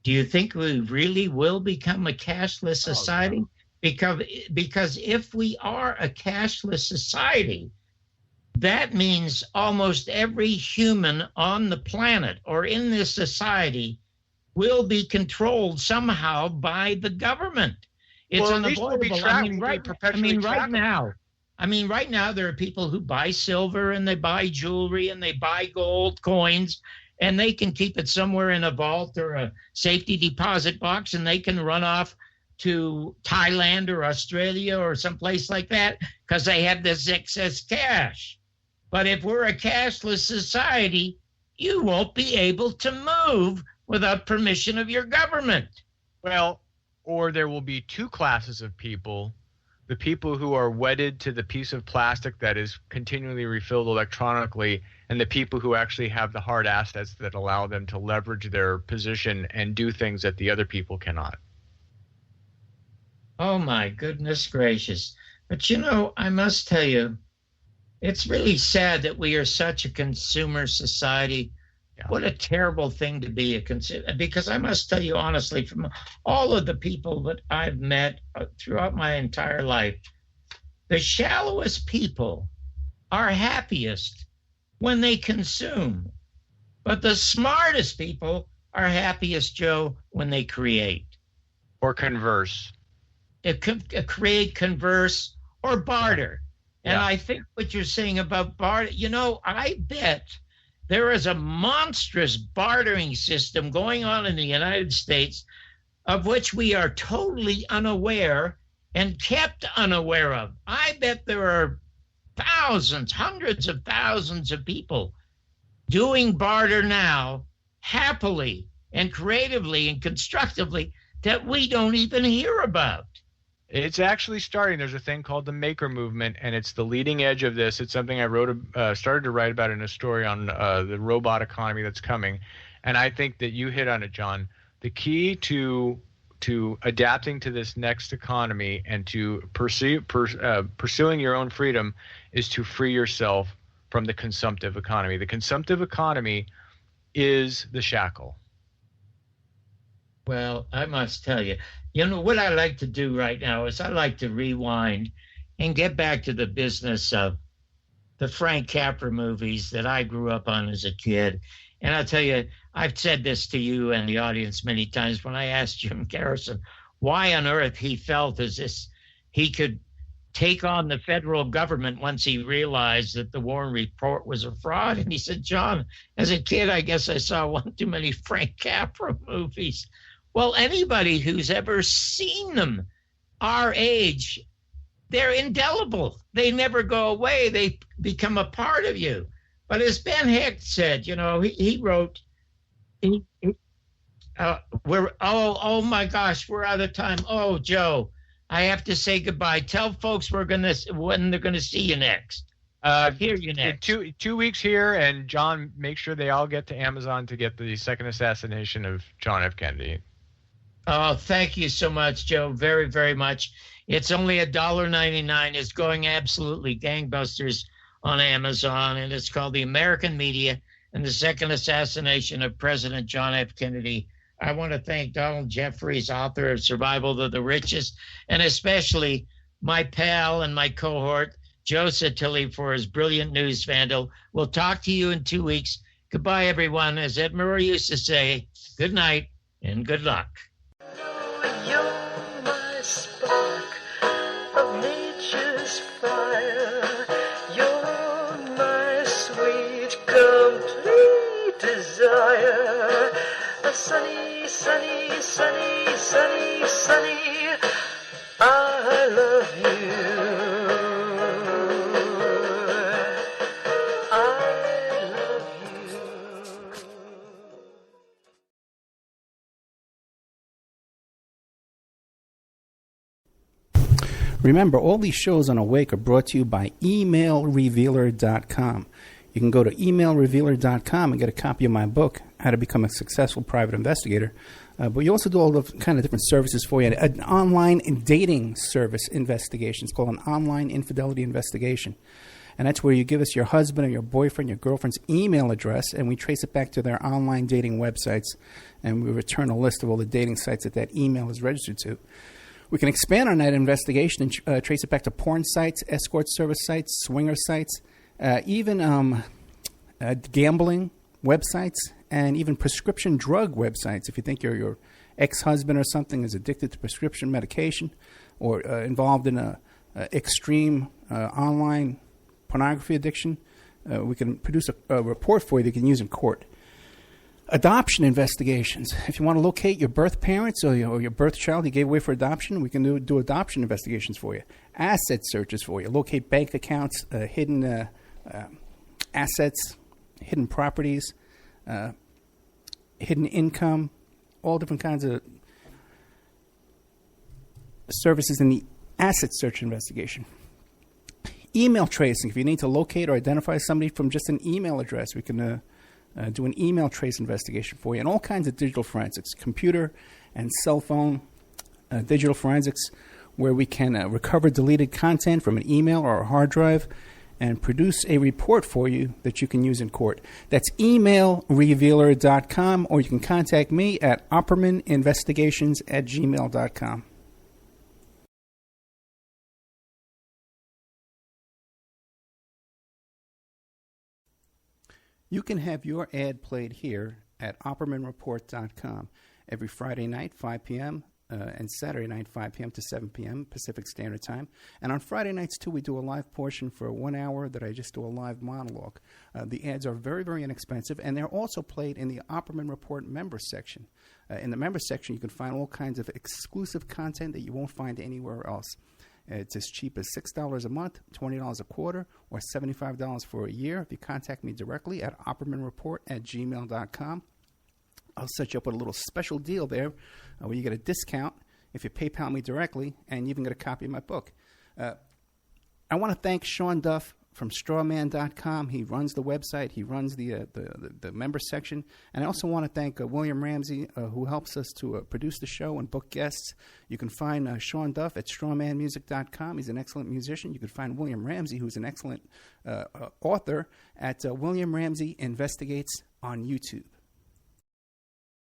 Do you think we really will become a cashless society? No. Because if we are a cashless society, that means almost every human on the planet or in this society will be controlled somehow by the government. It's unavoidable. Right now there are people who buy silver and they buy jewelry and they buy gold coins, and they can keep it somewhere in a vault or a safety deposit box, and they can run off to Thailand or Australia or someplace like that because they have this excess cash. But if we're a cashless society, you won't be able to move without permission of your government. Well, or there will be two classes of people: the people who are wedded to the piece of plastic that is continually refilled electronically, and the people who actually have the hard assets that allow them to leverage their position and do things that the other people cannot. Oh, my goodness gracious. But, I must tell you, it's really sad that we are such a consumer society. Yeah. What a terrible thing to be a consumer. Because I must tell you honestly, from all of the people that I've met throughout my entire life, the shallowest people are happiest when they consume. But the smartest people are happiest, Joe, when they create. Or converse. Create, converse, or barter. Yeah. And I think what you're saying about barter, I bet there is a monstrous bartering system going on in the United States of which we are totally unaware and kept unaware of. I bet there are thousands, hundreds of thousands of people doing barter now happily and creatively and constructively that we don't even hear about. It's actually starting. There's a thing called the maker movement, and it's the leading edge of this. It's something I started to write about in a story on the robot economy that's coming. And I think that you hit on it, John. The key to adapting to this next economy and to pursuing your own freedom is to free yourself from the consumptive economy. The consumptive economy is the shackle. Well, I must tell you, what I like to do right now is I like to rewind and get back to the business of the Frank Capra movies that I grew up on as a kid. And I'll tell you, I've said this to you and the audience many times when I asked Jim Garrison why on earth he felt as if he could take on the federal government once he realized that the Warren Report was a fraud. And he said, John, as a kid, I guess I saw one too many Frank Capra movies. Well, anybody who's ever seen them, our age, they're indelible. They never go away. They become a part of you. But as Ben Hecht said, he wrote, oh my gosh, we're out of time. Oh, Joe, I have to say goodbye. Tell folks when they're gonna see you next. Hear you next. 2 weeks here, and John, make sure they all get to Amazon to get the second assassination of John F. Kennedy. Oh, thank you so much, Joe. Very, very much. It's only $1.99. It's going absolutely gangbusters on Amazon, and it's called The American Media and the Second Assassination of President John F. Kennedy. I want to thank Donald Jeffries, author of Survival of the Richest, and especially my pal and my cohort, Joe Satilli, for his brilliant news vandal. We'll talk to you in 2 weeks. Goodbye, everyone. As Ed Murray used to say, good night and good luck. You're my spark of nature's fire. You're my sweet, complete desire. A sunny, sunny, sunny, sunny, sunny. I love you. I love you. Remember, all these shows on Awake are brought to you by emailrevealer.com. You can go to emailrevealer.com and get a copy of my book, How to Become a Successful Private Investigator. But you also do all the kind of different services for you. An online dating service investigation. It's called an online infidelity investigation. And that's where you give us your husband or your boyfriend, your girlfriend's email address, and we trace it back to their online dating websites, and we return a list of all the dating sites that email is registered to. We can expand on that investigation and trace it back to porn sites, escort service sites, swinger sites, even gambling websites, and even prescription drug websites. If you think your ex-husband or something is addicted to prescription medication or involved in a extreme online pornography addiction, we can produce a report for you that you can use in court. Adoption investigations. If you want to locate your birth parents or your birth child you gave away for adoption, we can do adoption investigations for you. Asset searches for you. Locate bank accounts, hidden assets, hidden properties, hidden income, all different kinds of services in the asset search investigation. Email tracing. If you need to locate or identify somebody from just an email address, we can do an email trace investigation for you, and all kinds of digital forensics, computer and cell phone digital forensics, where we can recover deleted content from an email or a hard drive and produce a report for you that you can use in court. That's emailrevealer.com, or you can contact me at oppermaninvestigations@gmail.com. You can have your ad played here at oppermanreport.com every Friday night, 5 p.m., and Saturday night, 5 p.m. to 7 p.m. Pacific Standard Time. And on Friday nights, too, we do a live portion for 1 hour that I just do a live monologue. The ads are very, very inexpensive, and they're also played in the Opperman Report member section. In the member section, you can find all kinds of exclusive content that you won't find anywhere else. It's as cheap as $6 a month, $20 a quarter, or $75 for a year. If you contact me directly at oppermanreport@gmail.com, I'll set you up with a little special deal there where you get a discount if you PayPal me directly, and you even get a copy of my book. I want to thank Sean Duff from strawman.com. He runs the website. He runs the member section. And I also want to thank William Ramsey, who helps us to produce the show and book guests. You can find Sean Duff at strawmanmusic.com. He's an excellent musician. You can find William Ramsey, who's an excellent author, at William Ramsey Investigates on YouTube.